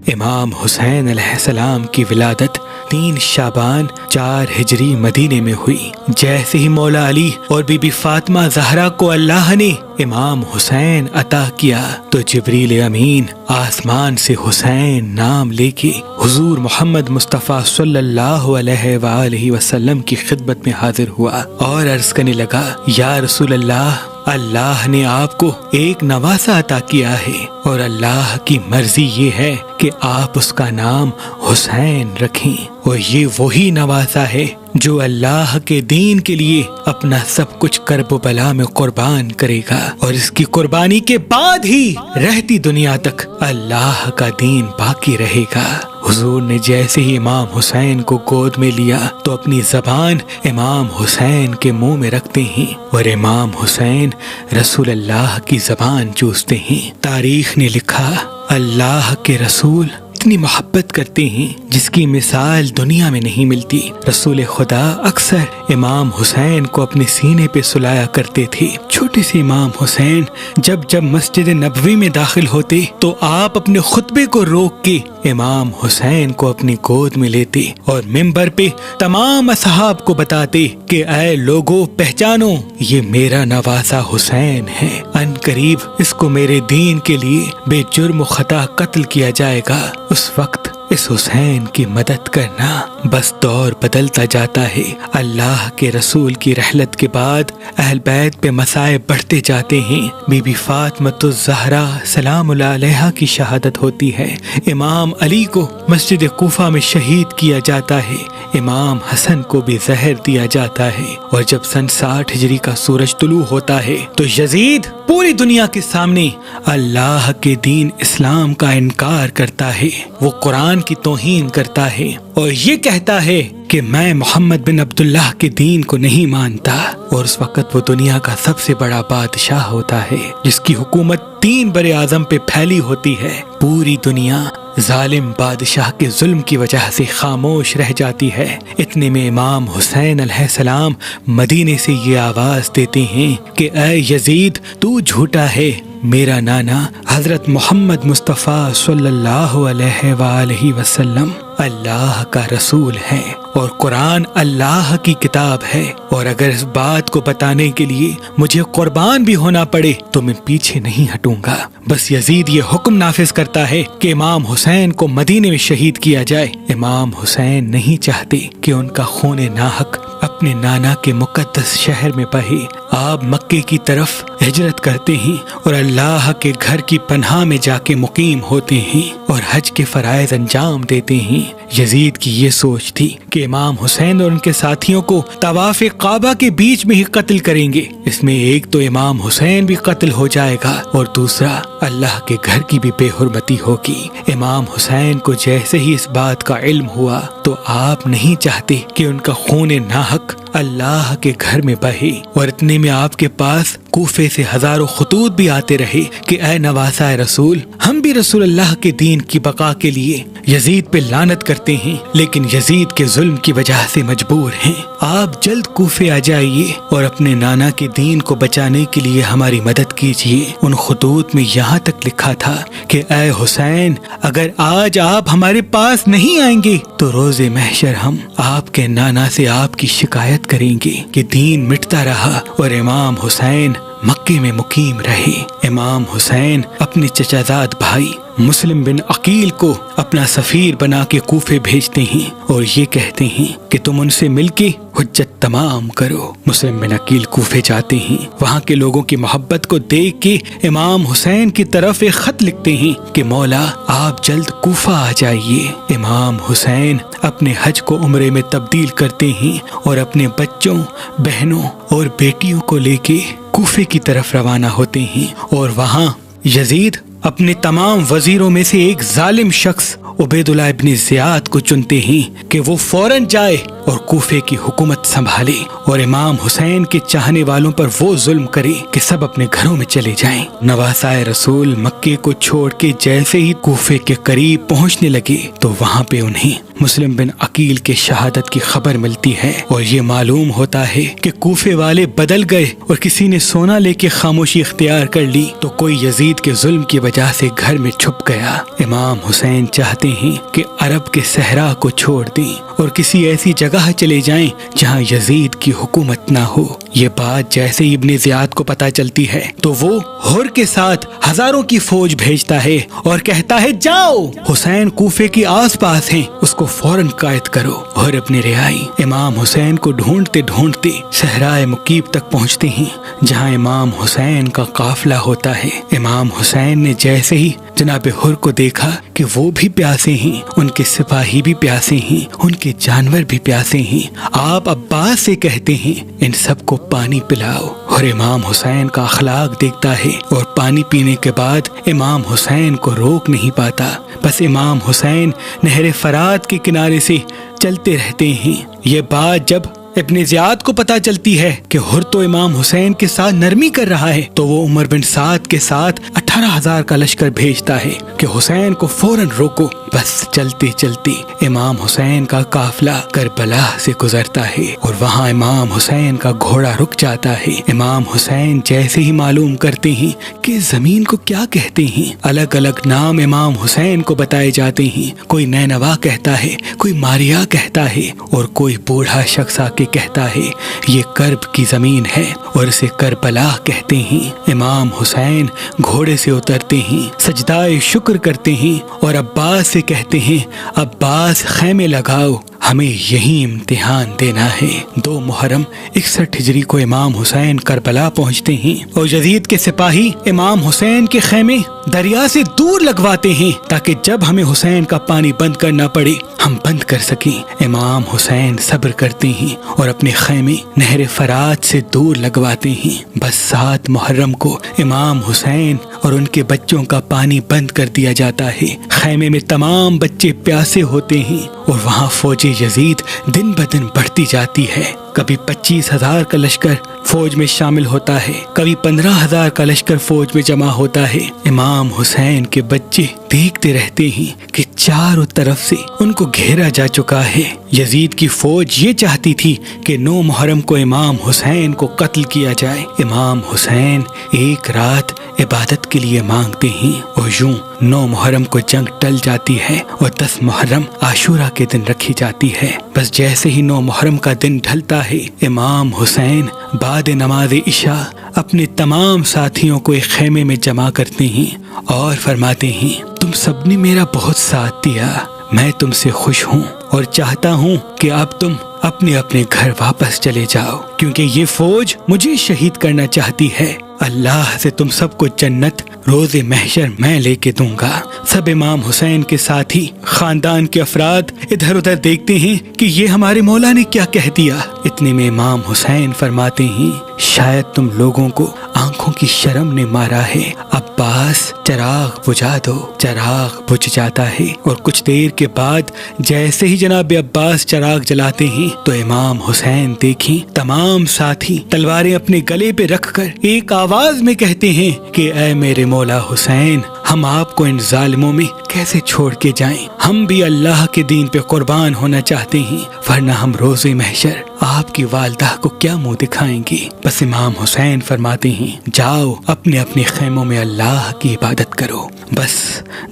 امام حسین علیہ السلام کی ولادت 3 شعبان 4 ہجری مدینے میں ہوئی۔ جیسے ہی مولا علی اور بی بی فاطمہ زہرا کو اللہ نے امام حسین عطا کیا تو جبریل امین آسمان سے حسین نام لے کے حضور محمد مصطفیٰ صلی اللہ علیہ وآلہ وسلم کی خدمت میں حاضر ہوا اور عرض کرنے لگا، یا رسول اللہ نے آپ کو ایک نواسہ عطا کیا ہے اور اللہ کی مرضی یہ ہے کہ آپ اس کا نام حسین رکھیں، اور یہ وہی نواسہ ہے جو اللہ کے دین کے لیے اپنا سب کچھ کرب و بلا میں قربان کرے گا، اور اس کی قربانی کے بعد ہی رہتی دنیا تک اللہ کا دین باقی رہے گا۔ حضور نے جیسے ہی امام حسین کو گود میں لیا تو اپنی زبان امام حسین کے منہ میں رکھتے ہیں اور امام حسین رسول اللہ کی زبان چوستے ہیں۔ تاریخ نے لکھا، اللہ کے رسول اتنی محبت کرتے ہیں جس کی مثال دنیا میں نہیں ملتی۔ رسول خدا اکثر امام حسین کو اپنے سینے پہ سلایا کرتے تھے۔ چھوٹے سے امام حسین جب مسجد نبوی میں داخل ہوتے تو آپ اپنے خطبے کو روک کے امام حسین کو اپنی گود میں لیتے اور منبر پہ تمام اصحاب کو بتاتے کہ اے لوگو پہچانو، یہ میرا نواسہ حسین ہے، ان قریب اس کو میرے دین کے لیے بے جرم و خطا قتل کیا جائے گا۔ اس وقت اس حسین کی مدد کرنا، بس دور بدلتا جاتا ہے۔ اللہ کے رسول کی رحلت کے بعد اہل بیت پہ مصائب بڑھتے جاتے ہیں۔ بی بی فاطمۃ الزہرا سلام اللہ علیہا کی شہادت ہوتی ہے، امام علی کو مسجد کوفہ میں شہید کیا جاتا ہے، امام حسن کو بھی زہر دیا جاتا ہے، اور جب سن 60 ہجری کا سورج طلوع ہوتا ہے تو یزید پوری دنیا کے سامنے اللہ کے دین اسلام کا انکار کرتا ہے، وہ قرآن کی توہین کرتا ہے اور یہ کہتا ہے کہ میں محمد بن عبداللہ کے دین کو نہیں مانتا، اور اس وقت وہ دنیا کا سب سے بڑا بادشاہ ہوتا ہے جس کی حکومت 3 بر اعظم پہ پھیلی ہوتی ہے۔ پوری دنیا ظالم بادشاہ کے ظلم کی وجہ سے خاموش رہ جاتی ہے۔ اتنے میں امام حسین علیہ السلام مدینے سے یہ آواز دیتے ہیں کہ اے یزید، تو جھوٹا ہے، میرا نانا حضرت محمد مصطفیٰ صلی اللہ علیہ وآلہ وسلم اللہ کا رسول ہے اور قرآن اللہ کی کتاب ہے، اور اگر اس بات کو بتانے کے لیے مجھے قربان بھی ہونا پڑے تو میں پیچھے نہیں ہٹوں گا۔ بس یزید یہ حکم نافذ کرتا ہے کہ امام حسین کو مدینے میں شہید کیا جائے۔ امام حسین نہیں چاہتے کہ ان کا خون ناحق اپنے نانا کے مقدس شہر میں بہے۔ آپ مکے کی طرف ہجرت کرتے ہیں اور اللہ کے گھر کی پناہ میں جا کے مقیم ہوتے ہیں اور حج کے فرائض انجام دیتے ہیں۔ یزید کی یہ سوچ تھی کہ امام حسین اور ان کے ساتھیوں کو طواف کعبہ کے بیچ میں ہی قتل کریں گے، اس میں ایک تو امام حسین بھی قتل ہو جائے گا اور دوسرا اللہ کے گھر کی بھی بے حرمتی ہوگی۔ امام حسین کو جیسے ہی اس بات کا علم ہوا تو آپ نہیں چاہتے کہ ان کا خون ناحق اللہ کے گھر میں بہے، اور اتنے میں آپ کے پاس کوفے سے ہزاروں خطوط بھی آتے رہے کہ اے نواسہ رسول، ہم بھی رسول اللہ کے دین کی بقا کے لیے یزید پہ لعنت کرتے ہیں، لیکن یزید کے ظلم کی وجہ سے مجبور ہیں۔ آپ جلد کوفے آ جائیے اور اپنے نانا کے دین کو بچانے کے لیے ہماری مدد کیجیے۔ ان خطوط میں یہاں تک لکھا تھا کہ اے حسین، اگر آج آپ ہمارے پاس نہیں آئیں گے تو روز محشر ہم آپ کے نانا سے آپ کی شکایت کریں گے کہ دین مٹتا رہا اور امام حسین مکے میں مقیم رہے۔ امام حسین اپنے چچازاد بھائی مسلم بن عقیل کو اپنا سفیر بنا کے کوفے بھیجتے ہیں اور یہ کہتے ہیں کہ تم ان سے مل کے حجت تمام کرو۔ مسلم بن عقیل کوفے جاتے ہیں، وہاں کے لوگوں کی محبت کو دیکھ کے امام حسین کی طرف ایک خط لکھتے ہیں کہ مولا آپ جلد کوفہ آ جائیے۔ امام حسین اپنے حج کو عمرے میں تبدیل کرتے ہیں اور اپنے بچوں، بہنوں اور بیٹیوں کو لے کے کوفے کی طرف روانہ ہوتے ہیں، اور وہاں یزید اپنے تمام وزیروں میں سے ایک ظالم شخص عبید اللہ ابن زیاد کو چنتے ہیں کہ وہ فوراً جائے اور کوفے کی حکومت سنبھالے اور امام حسین کے چاہنے والوں پر وہ ظلم کرے کہ سب اپنے گھروں میں چلے جائیں۔ نواسائے رسول مکے کو چھوڑ کے جیسے ہی کوفے کے قریب پہنچنے لگے تو وہاں پہ انہیں مسلم بن عقیل کے شہادت کی خبر ملتی ہے اور یہ معلوم ہوتا ہے کہ کوفے والے بدل گئے اور کسی نے سونا لے کے خاموشی اختیار کر لی تو کوئی یزید کے ظلم کی وجہ سے گھر میں چھپ گیا۔ امام حسین چاہتے ہیں کہ عرب کے صحرا کو چھوڑ دیں اور کسی ایسی جگہ چلے جائیں جہاں یزید کی حکومت نہ ہو۔ یہ بات جیسے ہی ابن زیاد کو پتہ چلتی ہے تو وہ ہر کے ساتھ ہزاروں کی فوج بھیجتا ہے اور کہتا ہے جاؤ، حسین کوفے کے آس پاس ہیں، اس کو فوراً قائد کرو۔ اور اپنے رہائی امام حسین کو ڈھونڈتے ڈھونڈتے صحرائے مکیب تک پہنچتے ہیں جہاں امام حسین کا قافلہ ہوتا ہے۔ امام حسین نے جیسے ہی جناب حر کو دیکھا کہ وہ بھی پیاسے ہیں، ان کے سپاہی بھی پیاسے ہیں، ان کے جانور بھی پیاسے ہیں، آپ عباس سے کہتے ہیں ان سب کو پانی پلاؤ۔ اور امام حسین کا اخلاق دیکھتا ہے اور پانی پینے کے بعد امام حسین کو روک نہیں پاتا، بس امام حسین نہر فرات کے کنارے سے چلتے رہتے ہیں۔ یہ بات جب ابن زیاد کو پتہ چلتی ہے کہ ہر تو امام حسین کے ساتھ نرمی کر رہا ہے تو وہ عمر بن سعد کے ساتھ 18,000 کا لشکر بھیجتا ہے کہ حسین کو فوراً روکو۔ بس چلتے چلتے امام حسین کا قافلہ کربلا سے گزرتا ہے اور وہاں امام حسین کا گھوڑا رک جاتا ہے۔ امام حسین جیسے ہی معلوم کرتے ہیں کہ زمین کو کیا کہتے ہیں، الگ الگ نام امام حسین کو بتائے جاتے ہیں۔ کوئی نینوا کہتا ہے، کوئی ماریا کہتا ہے اور کوئی بوڑھا شخص آ کے کہتا ہے یہ کرب کی زمین ہے اور اسے کربلا کہتے ہیں۔ امام حسین گھوڑے سے اترتے ہیں، سجدہ شکر کرتے ہیں اور عباس سے کہتے ہیں عباس خیمے لگاؤ، ہمیں یہی امتحان دینا ہے۔ 2 محرم 61 ہجری کو امام حسین کربلا پہنچتے ہیں اور یزید کے سپاہی امام حسین کے خیمے دریا سے دور لگواتے ہیں تاکہ جب ہمیں حسین کا پانی بند کرنا پڑے ہم بند کر سکیں۔ امام حسین صبر کرتے ہیں اور اپنے خیمے نہر فرات سے دور لگواتے ہیں۔ بس 7 محرم کو امام حسین اور ان کے بچوں کا پانی بند کر دیا جاتا ہے۔ خیمے میں تمام بچے پیاسے ہوتے ہیں اور وہاں فوج یزید دن بدن بڑھتی جاتی ہے۔ کبھی 25,000 کا لشکر فوج میں شامل ہوتا ہے، کبھی 15,000 کا لشکر فوج میں جمع ہوتا ہے۔ امام حسین کے بچے دیکھتے رہتے ہیں کہ چاروں طرف سے ان کو گھیرا جا چکا ہے۔ یزید کی فوج یہ چاہتی تھی کہ 9 محرم کو امام حسین کو قتل کیا جائے۔ امام حسین ایک رات عبادت کے لیے مانگتے ہیں اور یوں 9 محرم کو جنگ ٹل جاتی ہے اور 10 محرم عاشورہ کے دن رکھی جاتی ہے۔ بس جیسے ہی 9 محرم کا دن ڈھلتا ہے امام حسین بعد نماز عشاء اپنے تمام ساتھیوں کو ایک خیمے میں جمع کرتے ہیں اور فرماتے ہیں تم سب نے میرا بہت ساتھ دیا، میں تم سے خوش ہوں اور چاہتا ہوں کہ اب تم اپنے اپنے گھر واپس چلے جاؤ کیونکہ یہ فوج مجھے شہید کرنا چاہتی ہے۔ اللہ سے تم سب کو جنت روز محشر میں لے کے دوں گا۔ سب امام حسین کے ساتھی خاندان کے افراد ادھر ادھر دیکھتے ہیں کہ یہ ہمارے مولا نے کیا کہہ دیا۔ اتنے میں امام حسین فرماتے ہیں شاید تم لوگوں کو آنکھوں کی شرم نے مارا ہے، عباس چراغ بجھا دو۔ چراغ بجھ جاتا ہے اور کچھ دیر کے بعد جیسے ہی جناب عباس چراغ جلاتے ہیں تو امام حسین دیکھیں تمام ساتھی تلواریں اپنے گلے پہ رکھ کر ایک آواز میں کہتے ہیں کہ اے میرے مولا حسین، ہم آپ کو ان ظالموں میں کیسے چھوڑ کے جائیں؟ ہم بھی اللہ کے دین پہ قربان ہونا چاہتے ہیں، ورنہ ہم روز محشر آپ کی والدہ کو کیا منہ دکھائیں گے؟ بس امام حسین فرماتے ہیں جاؤ اپنے اپنے خیموں میں اللہ کی عبادت کرو۔ بس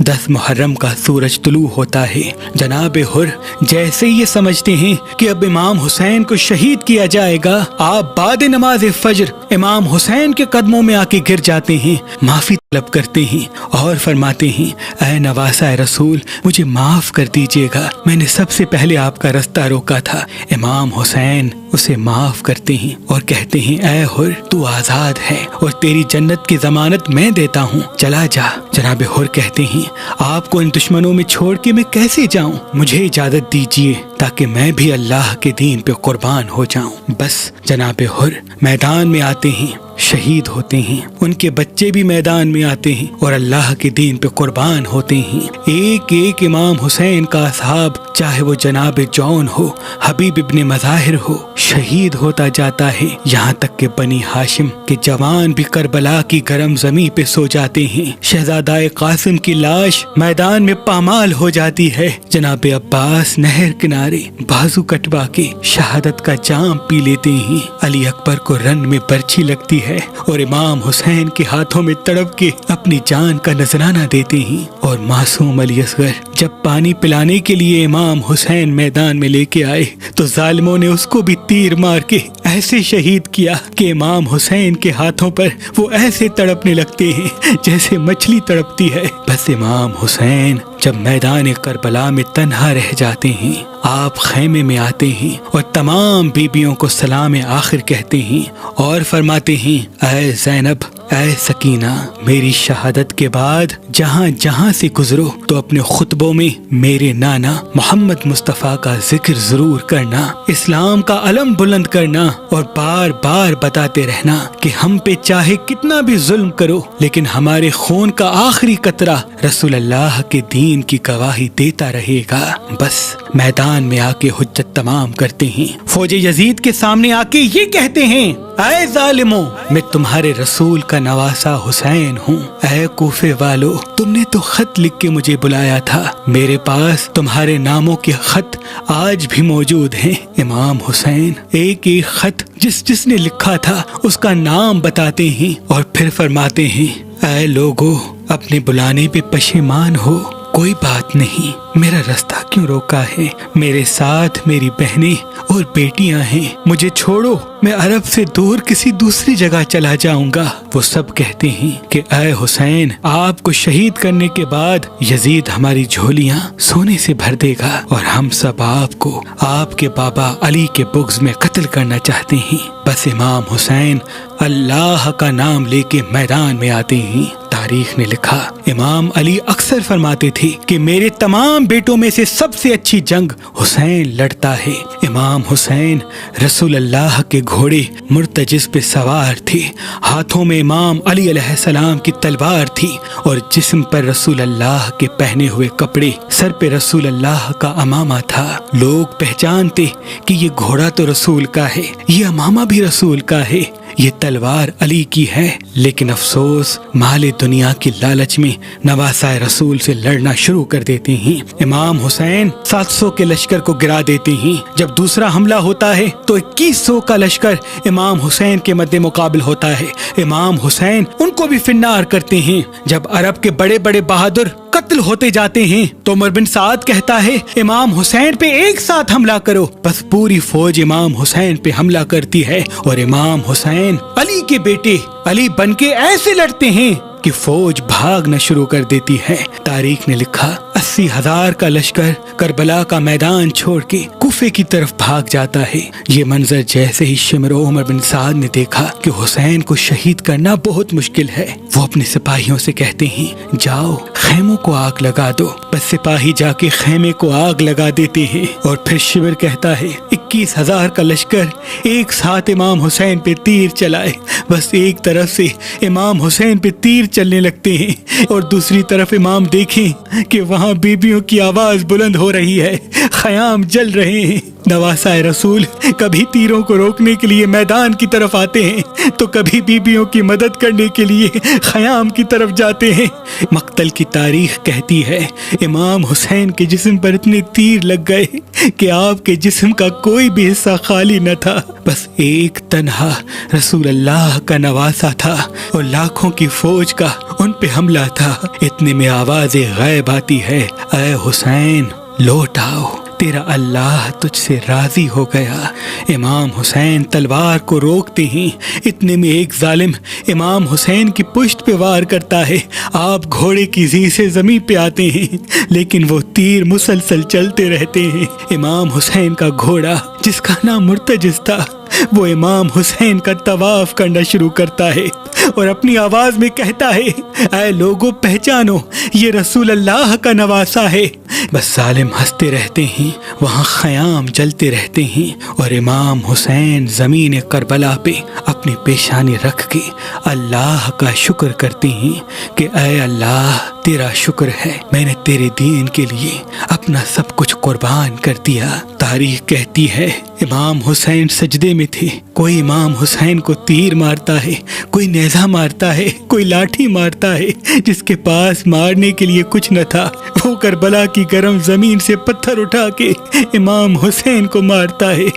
10 محرم کا سورج طلوع ہوتا ہے۔ جناب حر جیسے یہ سمجھتے ہیں کہ اب امام حسین کو شہید کیا جائے گا، آپ بعد نماز فجر امام حسین کے قدموں میں آ کے گر جاتے ہیں، معافی طلب کرتے ہیں اور فرماتے ہیں اے نواسہ رسول مجھے معاف کر دیجیے گا، میں نے سب سے پہلے آپ کا رستہ روکا تھا۔ امام حسین اسے معاف کرتے ہیں اور کہتے ہیں اے حر تو آزاد ہے اور تیری جنت کی ضمانت میں دیتا ہوں، چلا جا۔ جناب حر کہتے ہیں آپ کو ان دشمنوں میں چھوڑ کے میں کیسے جاؤں، مجھے اجازت دیجیے تاکہ میں بھی اللہ کے دین پہ قربان ہو جاؤں۔ بس جناب حر میدان میں آتے ہیں، شہید ہوتے ہیں، ان کے بچے بھی میدان میں آتے ہیں اور اللہ کے دین پہ قربان ہوتے ہیں۔ ایک ایک امام حسین کا اصحاب چاہے وہ جناب جون ہو، حبیب ابن مظاہر ہو، شہید ہوتا جاتا ہے، یہاں تک کہ بنی ہاشم کے جوان بھی کربلا کی گرم زمین پہ سو جاتے ہیں۔ شہزادہ قاسم کی لاش میدان میں پامال ہو جاتی ہے، جناب عباس نہر کنارے بازو کٹوا کے شہادت کا جام پی لیتے ہیں، علی اکبر کو رن میں برچھی لگتی ہے اور امام حسین کے ہاتھوں میں تڑپ کے اپنی جان کا نذرانہ دیتے ہیں، اور معصوم علی اصغر جب پانی پلانے کے لیے امام حسین میدان میں لے کے آئے تو ظالموں نے اس کو بھی تیر مار کے ایسے شہید کیا کہ امام حسین کے ہاتھوں پر وہ ایسے تڑپنے لگتے ہیں جیسے مچھلی تڑپتی ہے۔ بس امام حسین جب میدان کربلا میں تنہا رہ جاتے ہیں، آپ خیمے میں آتے ہیں اور تمام بیبیوں کو سلام آخر کہتے ہیں اور فرماتے ہیں، اے زینب، اے سکینہ، میری شہادت کے بعد جہاں جہاں سے گزرو تو اپنے خطبوں میں میرے نانا محمد مصطفیٰ کا ذکر ضرور کرنا، اسلام کا علم بلند کرنا اور بار بار بتاتے رہنا کہ ہم پہ چاہے کتنا بھی ظلم کرو لیکن ہمارے خون کا آخری قطرہ رسول اللہ کے دین کی گواہی دیتا رہے گا۔ بس میدان میں آ کے حجت تمام کرتے ہیں، فوج یزید کے سامنے آ کے یہ کہتے ہیں، اے ظالموں، میں تمہارے رسول کا نواسا حسین ہوں۔ اے کوفے والو، تم نے تو خط لکھ کے مجھے بلایا تھا، میرے پاس تمہارے ناموں کے خط آج بھی موجود ہیں۔ امام حسین ایک ایک خط جس نے لکھا تھا اس کا نام بتاتے ہیں اور پھر فرماتے ہیں، اے لوگو، اپنے بلانے پہ پشیمان ہو، کوئی بات نہیں، میرا رستہ کیوں روکا ہے؟ میرے ساتھ میری بہنیں اور بیٹیاں ہیں، مجھے چھوڑو، میں عرب سے دور کسی دوسری جگہ چلا جاؤں گا۔ وہ سب کہتے ہیں کہ اے حسین، آپ کو شہید کرنے کے بعد یزید ہماری جھولیاں سونے سے بھر دے گا اور ہم سب آپ کو آپ کے بابا علی کے بغض میں قتل کرنا چاہتے ہیں۔ بس امام حسین اللہ کا نام لے کے میدان میں آتے ہیں۔ تاریخ نے لکھا، امام علی اکثر فرماتے تھے کہ میرے تمام بیٹوں میں سے سب سے اچھی جنگ حسین لڑتا ہے۔ امام حسین رسول اللہ کے گھوڑے مرتجز پہ سوار تھے، ہاتھوں میں امام علی علیہ السلام کی تلوار تھی اور جسم پر رسول اللہ کے پہنے ہوئے کپڑے، سر پہ رسول اللہ کا امامہ تھا۔ لوگ پہچانتے کہ یہ گھوڑا تو رسول کا ہے، یہ امامہ بھی رسول کا ہے، یہ تلوار علی کی ہے، لیکن افسوس مال دنیا کی لالچ میں نواسہ رسول سے لڑنا شروع کر دیتے ہیں۔ امام حسین 700 کے لشکر کو گرا دیتے ہیں۔ جب دوسرا حملہ ہوتا ہے تو 2100 کا لشکر امام حسین کے مد مقابل ہوتا ہے۔ امام حسین ان کو بھی فنار کرتے ہیں۔ جب عرب کے بڑے بڑے بہادر قتل ہوتے جاتے ہیں تو عمر بن سعد کہتا ہے، امام حسین پہ ایک ساتھ حملہ کرو۔ بس پوری فوج امام حسین پہ حملہ کرتی ہے اور امام حسین علی کے بیٹے علی بن کے ایسے لڑتے ہیں کہ فوج بھاگنا شروع کر دیتی ہے۔ تاریخ نے لکھا، 80,000 کا لشکر کربلا کا میدان چھوڑ کے کوفے کی طرف بھاگ جاتا ہے۔ یہ منظر جیسے ہی شمر و عمر بن سعد نے دیکھا کہ حسین کو شہید کرنا بہت مشکل ہے، وہ اپنے سپاہیوں سے کہتے ہیں، جاؤ خیموں کو آگ لگا دو۔ بس سپاہی جا کے خیمے کو آگ لگا دیتے ہیں اور پھر شمر کہتا ہے، 21,000 کا لشکر ایک ساتھ امام حسین پہ تیر چلائے۔ بس ایک طرف سے امام حسین پہ تیر چلنے لگتے ہیں اور دوسری طرف امام دیکھیں کہ وہاں بیبیوں کی آواز بلند ہو رہی ہے، خیام جل رہے ہیں۔ نواسہ رسول کبھی تیروں کو روکنے کے لیے میدان کی طرف آتے ہیں تو کبھی بیبیوں کی مدد کرنے کے لیے خیام کی طرف جاتے ہیں۔ مقتل کی تاریخ کہتی ہے، امام حسین کے جسم پر اتنے تیر لگ گئے کہ آپ کے جسم کا کوئی بھی حصہ خالی نہ تھا، بس ایک تنہا رسول اللہ کا نواسہ تھا اور لاکھوں کی فوج کا ان پہ حملہ تھا۔ اتنے میں آواز غیب آتی ہے، اے حسین لوٹ آؤ، تیرا اللہ تجھ سے راضی ہو گیا۔ امام حسین تلوار کو روکتے ہیں، اتنے میں ایک ظالم امام حسین کی پشت پہ وار کرتا ہے۔ آپ گھوڑے کی زی سے زمین پہ آتے ہیں لیکن وہ تیر مسلسل چلتے رہتے ہیں۔ امام حسین کا گھوڑا جس کا نام مرتجز تھا وہ امام حسین کا طواف کرنا شروع کرتا ہے اور اپنی آواز میں کہتا ہے، اے لوگو پہچانو، یہ رسول اللہ کا نواسہ ہے۔ بس ظالم ہنستے رہتے ہیں، وہاں خیام جلتے رہتے ہیں اور امام حسین زمین کربلا پہ اپنی پیشانی رکھ کے اللہ کا شکر کرتے ہیں کہ اے اللہ تیرا شکر ہے، میں نے تیرے دین کے لیے اپنا سب کچھ قربان کر دیا۔ تاریخ کہتی ہے امام حسین سجدے میں تھے، کوئی امام حسین کو تیر مارتا ہے، کوئی نیزہ مارتا ہے، کوئی لاٹھی مارتا ہے۔ جس کے پاس مارنے کے لیے کچھ نہ تھا وہ کربلا کی گرم زمین سے پتھر اٹھا کے امام حسین کو مارتا ہے۔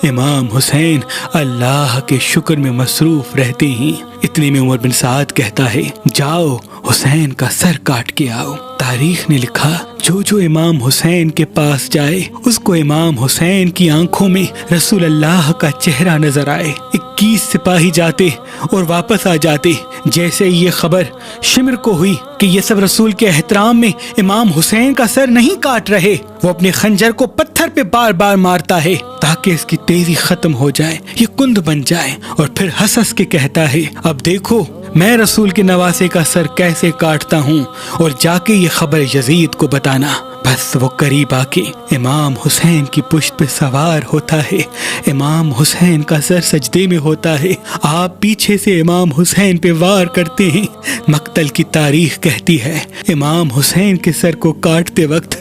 امام حسین اللہ کے شکر میں مصروف رہتے ہیں۔ اتنے میں عمر بن سعد کہتا ہے جاؤ حسین کا سر کاٹ کے آؤ۔ تاریخ نے لکھا جو امام حسین کے پاس جائے اس کو امام حسین کی آنکھوں میں رسول اللہ کا چہرہ نظر آئے۔ 21 سپاہی جاتے اور واپس آ جاتے۔ جیسے یہ خبر شمر کو ہوئی کہ یہ سب رسول کے احترام میں امام حسین کا سر نہیں کاٹ رہے، وہ اپنے خنجر کو پتھر پہ بار بار مارتا ہے تاکہ اس کی تیزی ختم ہو جائے، یہ کند بن جائے، اور پھر ہنس ہنس کے کہتا ہے اب دیکھو میں رسول کے نواسے کا سر کیسے کاٹتا ہوں، اور جا کے یہ خبر یزید کو بتانا۔ بس وہ قریب آ کے امام حسین کی پشت پہ سوار ہوتا ہے۔ امام حسین کا سر سجدے میں ہوتا ہے، آپ پیچھے سے امام حسین پہ وار کرتے ہیں۔ مقتل کی تاریخ کہتی ہے امام حسین کے سر کو کاٹتے وقت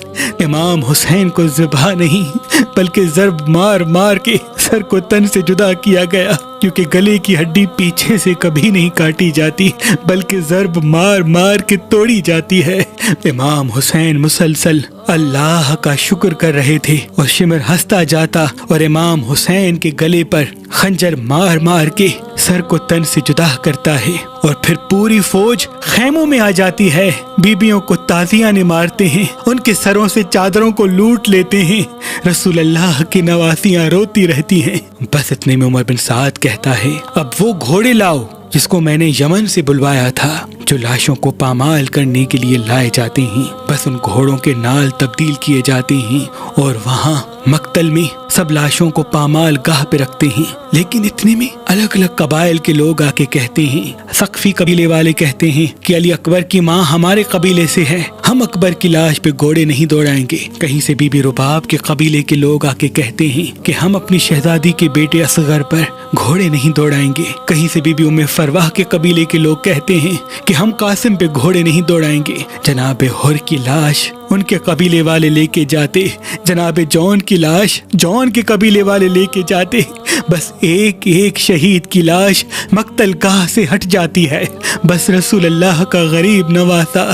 امام حسین کو ذبح نہیں بلکہ ضرب مار مار کے سر کو تن سے جدا کیا گیا، کیونکہ گلے کی ہڈی پیچھے سے کبھی نہیں کاٹی جاتی بلکہ ضرب مار مار کے توڑی جاتی ہے۔ امام حسین مسلسل اللہ کا شکر کر رہے تھے اور شمر ہنستا جاتا اور امام حسین کے گلے پر خنجر مار مار کے سر کو تن سے جدا کرتا ہے، اور پھر پوری فوج خیموں میں آ جاتی ہے۔ بیبیوں کو تازیانے مارتے ہیں، ان کے سروں سے چادروں کو لوٹ لیتے ہیں۔ رسول اللہ کی نواسیاں روتی رہتی ہیں۔ بس اتنے میں عمر بن سعد کہتا ہے اب وہ گھوڑے لاؤ جس کو میں نے یمن سے بلوایا تھا، جو لاشوں کو پامال کرنے کے لیے لائے جاتے ہیں۔ بس ان گھوڑوں کے نال تبدیل کیے جاتے ہیں اور وہاں مقتل میں سب لاشوں کو پامال گاہ پہ رکھتے ہیں۔ لیکن اتنے میں الگ الگ قبائل کے لوگ آ کے کہتے ہیں، ثقفی قبیلے والے کہتے ہیں کہ علی اکبر کی ماں ہمارے قبیلے سے ہے، ہم اکبر کی لاش پہ گھوڑے نہیں دوڑائیں گے۔ کہیں سے بی بی رباب کے قبیلے کے لوگ آ کے کہتے ہیں کہ ہم اپنی شہزادی کے بیٹے اصغر پر گھوڑے نہیں دوڑائیں گے۔ کہیں سے بی بی ام فرواہ کے قبیلے کے لوگ کہتے ہیں کہ ہم قاسم پہ گھوڑے نہیں دوڑائیں گے۔ جناب حر کی لاش ان کے قبیلے والے لے کے جاتے، جناب جون کی لاش جون کے قبیلے والے لے کے جاتے۔ بس ایک ایک شہید کی لاش مقتل گاہ سے ہٹ جاتی ہے۔ بس رسول اللہ کا غریب نواسا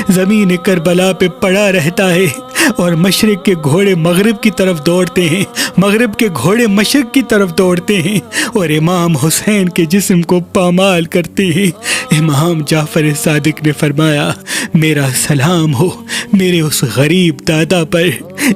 زمین کربلا پہ پڑا رہتا ہے، اور مشرق کے گھوڑے مغرب کی طرف دوڑتے ہیں، مغرب کے گھوڑے مشرق کی طرف دوڑتے ہیں اور امام حسین کے جسم کو پامال کرتے ہیں۔ امام جعفر صادق نے فرمایا میرا سلام ہو میرے اس غریب دادا پر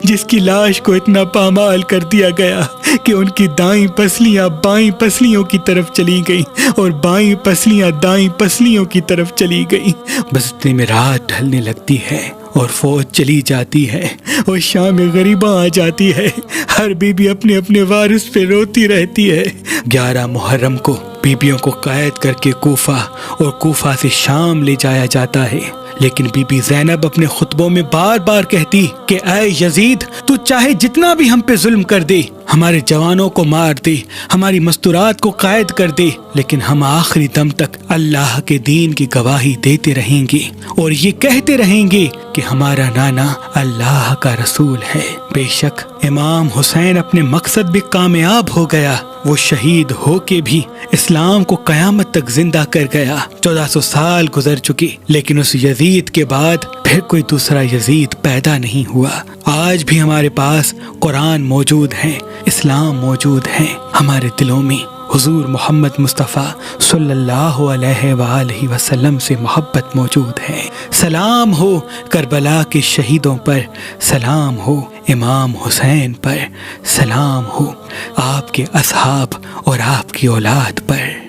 جس کی لاش کو اتنا پامال کر دیا گیا کہ ان کی دائیں پسلیاں بائیں پسلیوں کی طرف چلی گئیں اور بائیں پسلیاں دائیں پسلیوں کی طرف چلی گئیں۔ بس اتنے میں رات ڈھلنے لگتی ہے اور فوج چلی جاتی ہے اور شام غریباں آ جاتی ہے۔ ہر بیوی اپنے اپنے وارث پہ روتی رہتی ہے۔ 11 محرم کو بیبیوں کو قید کر کے کوفہ اور کوفہ سے شام لے جایا جاتا ہے، لیکن بی بی زینب اپنے خطبوں میں بار بار کہتی کہ اے یزید تو چاہے جتنا بھی ہم پہ ظلم کر دے، ہمارے جوانوں کو مار دے، ہماری مستورات کو قید کر دے، لیکن ہم آخری دم تک اللہ کے دین کی گواہی دیتے رہیں گے اور یہ کہتے رہیں گے کہ ہمارا نانا اللہ کا رسول ہے۔ بے شک امام حسین اپنے مقصد بھی کامیاب ہو گیا، وہ شہید ہو کے بھی اسلام کو قیامت تک زندہ کر گیا۔ 1400 سال گزر چکے، لیکن اس یزید کے بعد پھر کوئی دوسرا یزید پیدا نہیں ہوا۔ آج بھی ہمارے پاس قرآن موجود ہے، اسلام موجود ہے، ہمارے دلوں میں حضور محمد مصطفیٰ صلی اللہ علیہ وآلہ وسلم سے محبت موجود ہے۔ سلام ہو کربلا کے شہیدوں پر، سلام ہو امام حسین پر، سلام ہو آپ کے اصحاب اور آپ کی اولاد پر۔